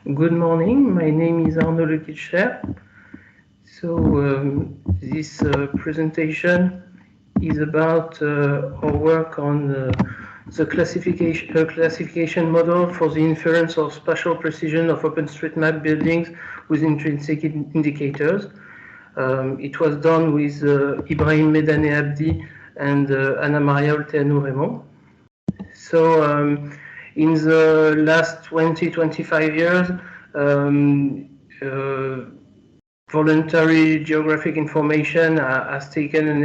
Good morning, my name is Arnaud Lequitcher. So this presentation is about our work on the classification model for the inference of spatial precision of OpenStreetMap buildings with intrinsic indicators. It was done with Ibrahim Medane Abdi and Ana Maria Olteanu Raymond. So in the last 20-25 years, voluntary geographic information has taken an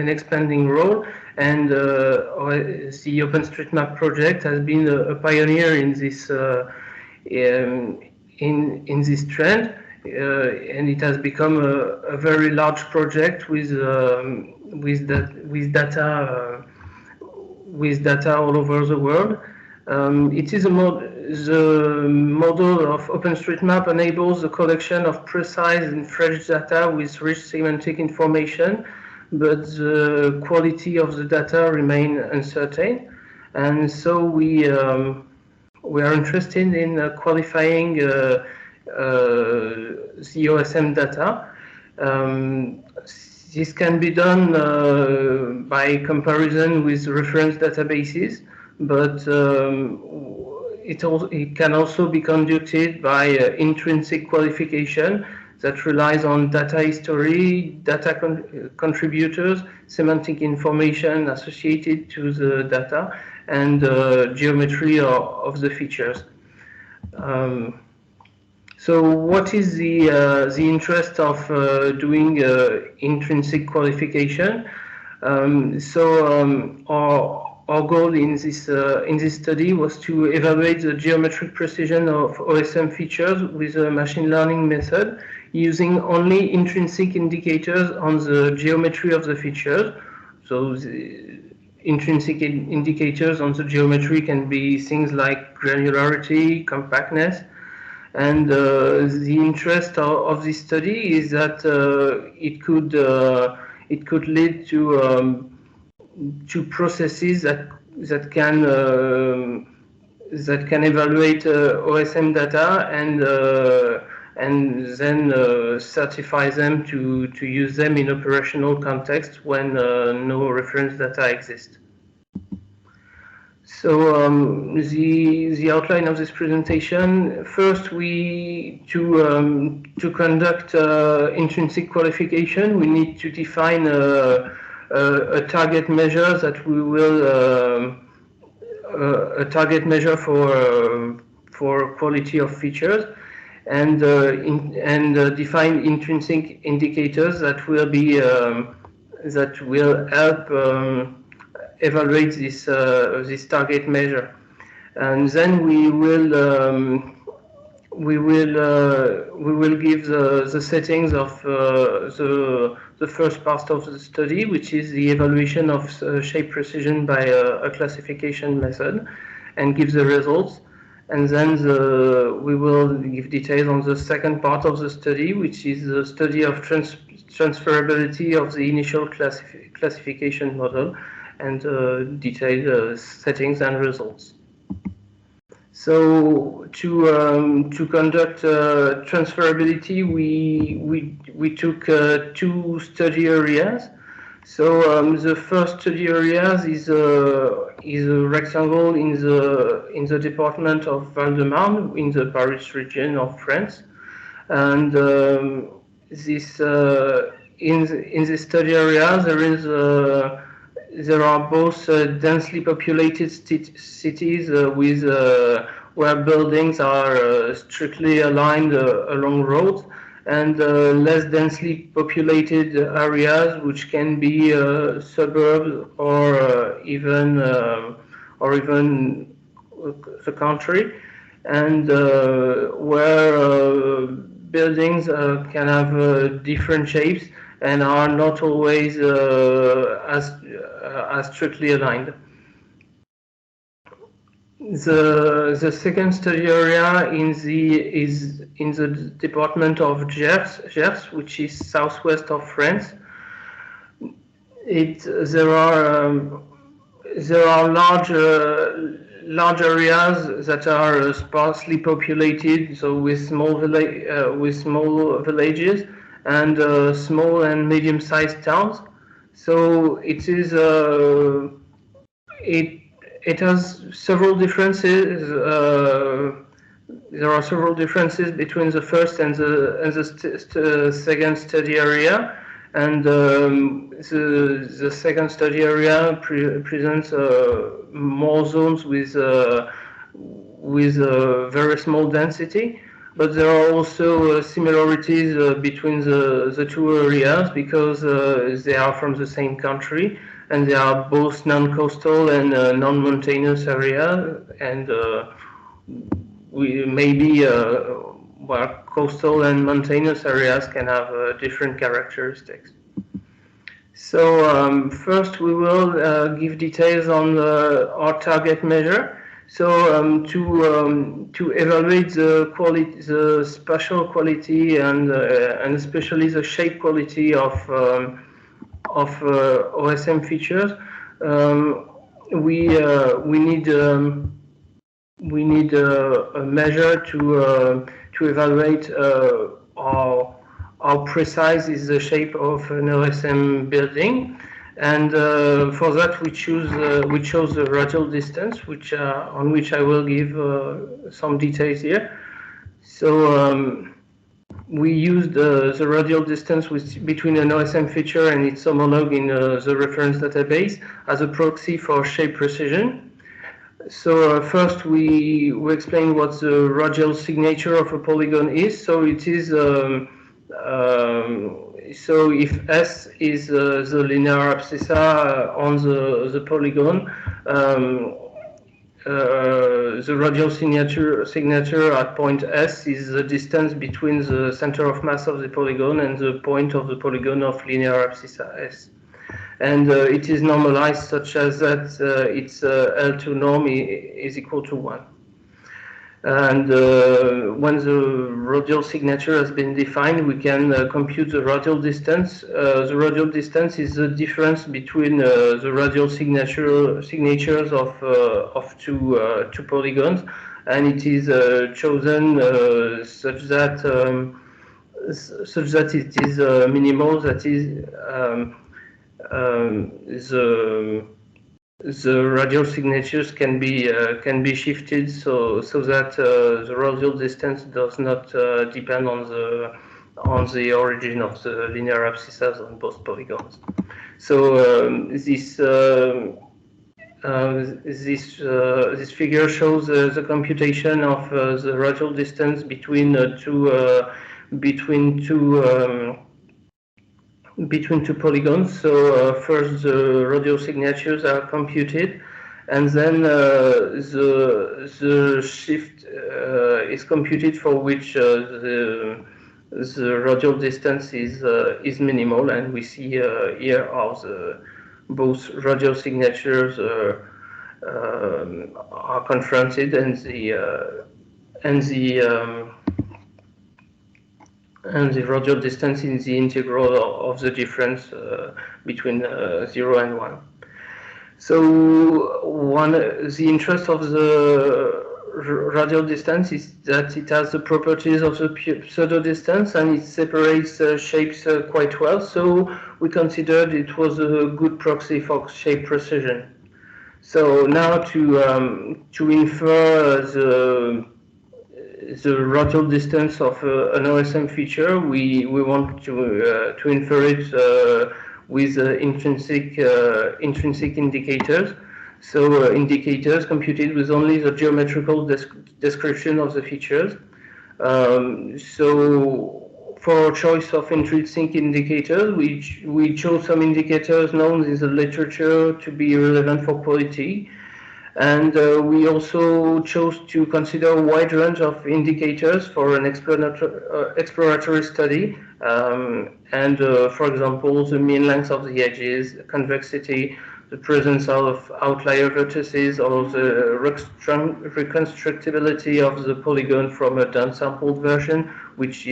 expanding role, and the OpenStreetMap project has been a pioneer in this in this trend, and it has become a very large project with data all over the world. It is the model of OpenStreetMap enables the collection of precise and fresh data with rich semantic information, but the quality of the data remains uncertain. And so we are interested in qualifying the OSM data. This can be done by comparison with reference databases, but it can also be conducted by intrinsic qualification that relies on data history, data contributors, semantic information associated to the data, and geometry of the features. So what is the interest of doing intrinsic qualification? Our goal in this study was to evaluate the geometric precision of OSM features with a machine learning method using only intrinsic indicators on the geometry of the features. So the intrinsic indicators on the geometry can be things like granularity, compactness. And the interest of this study is that it could lead to processes that can evaluate OSM data and then certify them to use them in operational context when no reference data exists. So the outline of this presentation. First, to conduct intrinsic qualification, we need to define a target measure that we will a target measure for quality of features, and define intrinsic indicators that will be that will help evaluate this target measure, and then we will give the settings of the first part of the study, which is the evaluation of shape precision by a classification method, and give the results. And then we will give details on the second part of the study, which is the study of transferability of the initial classification model, and detailed settings and results. So to conduct transferability, we took two study areas. So the first study areas is a rectangle in the department of Val-de-Marne in the Paris region of France, and this in this study area there are both densely populated cities with where buildings are strictly aligned along roads, and less densely populated areas, which can be suburbs or even the country, and where buildings can have different shapes and are not always as strictly aligned. The second study area is in the department of Gers, which is southwest of France. There are large areas that are sparsely populated, so with small villages and small and medium-sized towns. So it is it has several differences. There are several differences between the first and the second study area, and the second study area presents more zones with very small density. But there are also similarities between the two areas because they are from the same country and they are both non-coastal and non-mountainous area, and we maybe well, coastal and mountainous areas can have different characteristics. So first we will give details on our target measure. So to evaluate the quality, the spatial quality, and especially the shape quality of OSM features, we need a measure to evaluate how precise is the shape of an OSM building, and for that we chose the radial distance, which on which I will give some details here. So we used the radial distance between an OSM feature and its homologue in the reference database as a proxy for shape precision. So first we explain what the radial signature of a polygon is. So it is so if S is the linear abscissa on the polygon, the radial signature at point S is the distance between the center of mass of the polygon and the point of the polygon of linear abscissa S. And it is normalized such as that its L2 norm is equal to 1. And when the radial signature has been defined, we can compute the radial distance. The radial distance is the difference between the radial signatures of two polygons, and it is chosen such that it is minimal. That is the radial signatures can be shifted so that the radial distance does not depend on the origin of the linear abscissas on both polygons. So this figure shows the computation of the radial distance between two polygons. So first the radial signatures are computed, and then the shift is computed for which the radial distance is minimal, and we see here how both radial signatures are confronted, and the radial distance in the integral of the difference between 0 and 1. So the interest of the radial distance is that it has the properties of the pseudo distance, and it separates shapes quite well. So we considered it was a good proxy for shape precision. So now to infer the radial distance of an OSM feature, we want to infer it with intrinsic indicators. So indicators computed with only the geometrical description of the features. So for choice of intrinsic indicators, we chose some indicators known in the literature to be relevant for quality. And we also chose to consider a wide range of indicators for an exploratory study. For example, the mean length of the edges, convexity, the presence of outlier vertices, or the reconstructibility of the polygon from a downsampled version, which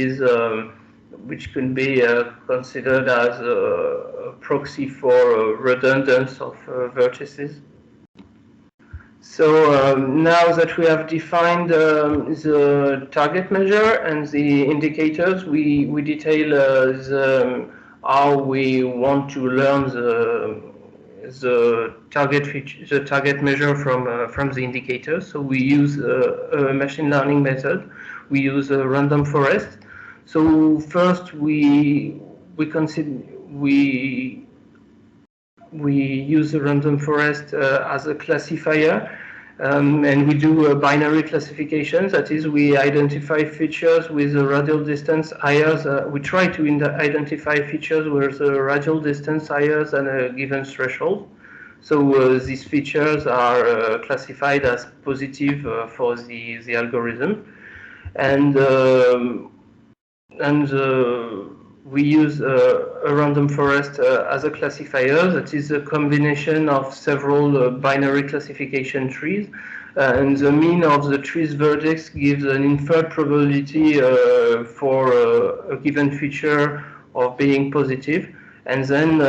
can be considered as a proxy for redundance of vertices. So now that we have defined the target measure and the indicators, we detail how we want to learn the target measure from the indicators. So we use a machine learning method. We use a random forest. So first we consider we use the random forest as a classifier, and we do a binary classification. That is, we identify features with a radial distance higher. We try to identify features with a radial distance higher than a given threshold. So these features are classified as positive for the algorithm, and we use a random forest as a classifier. That is a combination of several binary classification trees, and the mean of the tree's verdicts gives an inferred probability for a given feature of being positive. And then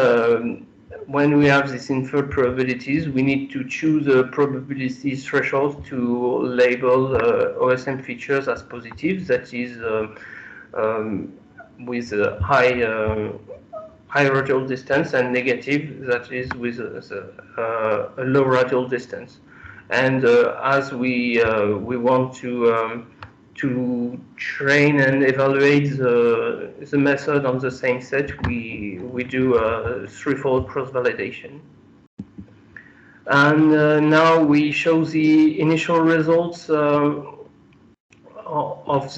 when we have these inferred probabilities, we need to choose a probability threshold to label OSM features as positive. That is with a high radial distance, and negative, that is with a low radial distance. And as we want to train and evaluate the method on the same set, we do a threefold cross-validation. And now we show the initial results of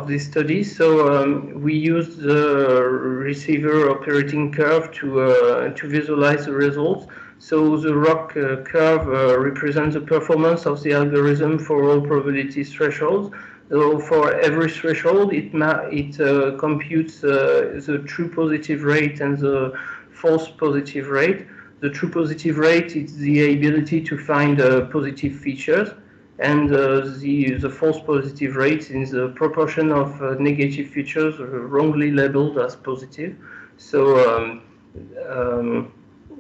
this study. So we use the receiver operating curve to visualize the results. So the ROC curve represents the performance of the algorithm for all probability thresholds. So for every threshold, it computes the true positive rate and the false positive rate. The true positive rate is the ability to find positive features, and the false positive rate is the proportion of negative features wrongly labeled as positive. So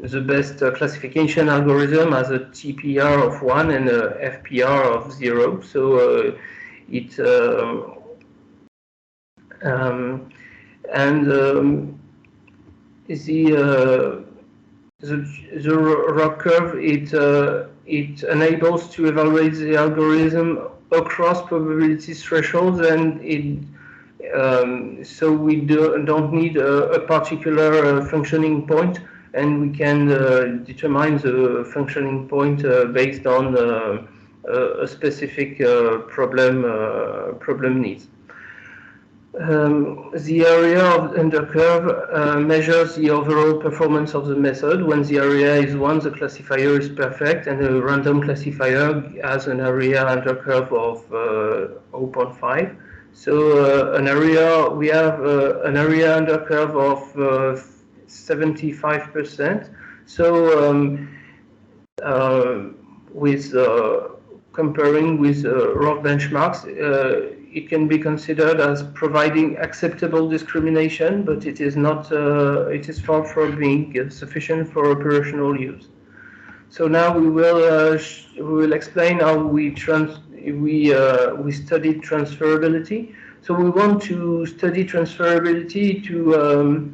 the best classification algorithm has a TPR of 1 and a FPR of 0. So the ROC curve, it enables to evaluate the algorithm across probability thresholds, and so we don't need a particular functioning point, and we can determine the functioning point based on a specific problem needs. The area under curve measures the overall performance of the method. When the area is 1, the classifier is perfect, and a random classifier has an area under curve of 0.5. So we have an area under curve of 75%. So with comparing with ROC benchmarks, it can be considered as providing acceptable discrimination, but it is not. It is far from being sufficient for operational use. So now we will explain how we studied transferability. So we want to study transferability to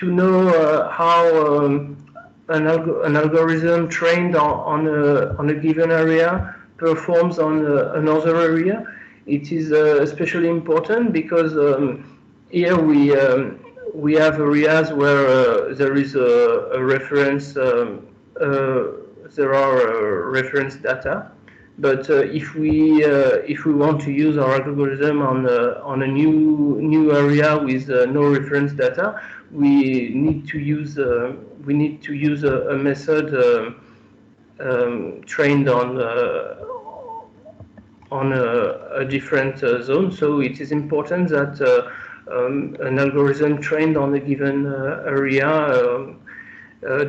know how an algorithm trained on a given area performs on another area. It is especially important because here we have areas where there is a reference. There are reference data, but if we want to use our algorithm on a new area with no reference data, we need to use a method trained on a different zone. So it is important that an algorithm trained on a given area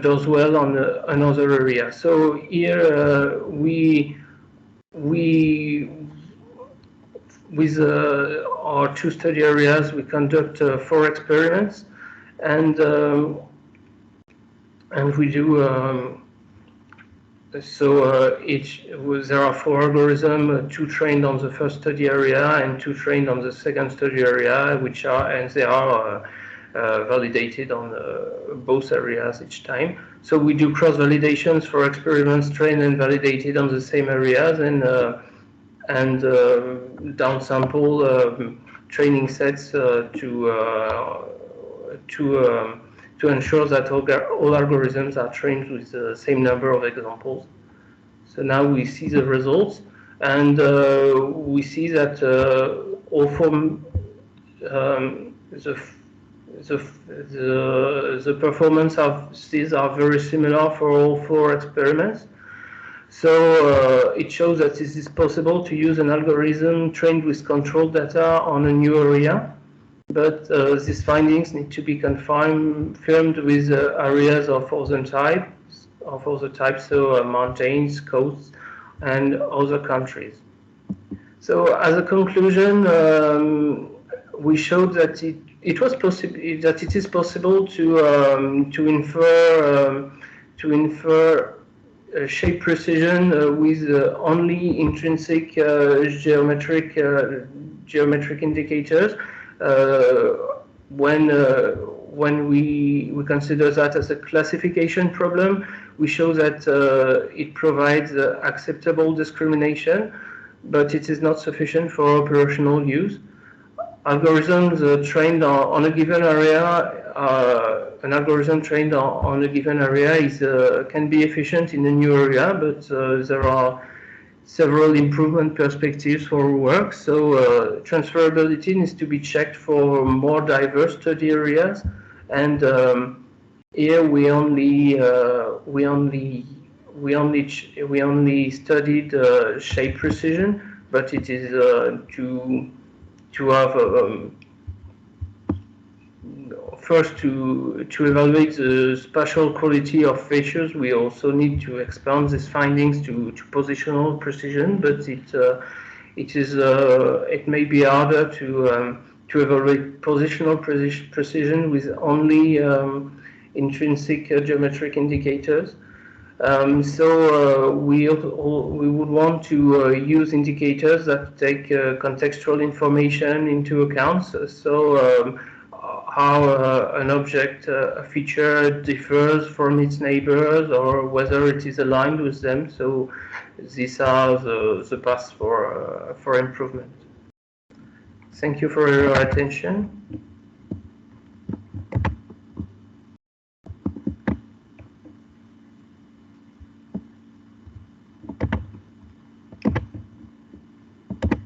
does well on another area. So here with our two study areas, we conduct 4 experiments, and we do So there are 4 algorithms, 2 trained on the first study area and 2 trained on the second study area, they are validated on both areas each time. So we do cross validations for experiments trained and validated on the same areas, and downsample training sets to ensure that all algorithms are trained with the same number of examples. So now we see the results, and we see that all four the performance of these are very similar for all 4 experiments. So it shows that it is possible to use an algorithm trained with control data on a new area, but these findings need to be confirmed with areas of other types, so mountains, coasts, and other countries. So as a conclusion, we showed that it is possible to infer shape precision with only intrinsic geometric indicators when we consider that as a classification problem. We show that it provides acceptable discrimination, but it is not sufficient for operational use. Algorithms trained on a given area, an algorithm trained on a given area can be efficient in a new area, but there are several improvement perspectives for work. So transferability needs to be checked for more diverse study areas, and here we only studied shape precision, but it is to have first to evaluate the spatial quality of features. We also need to expand these findings to positional precision, but it may be harder to evaluate positional precision with only intrinsic geometric indicators. So we would want to use indicators that take contextual information into account. So how an object, a feature differs from its neighbors, or whether it is aligned with them. So these are the paths for improvement. Thank you for your attention.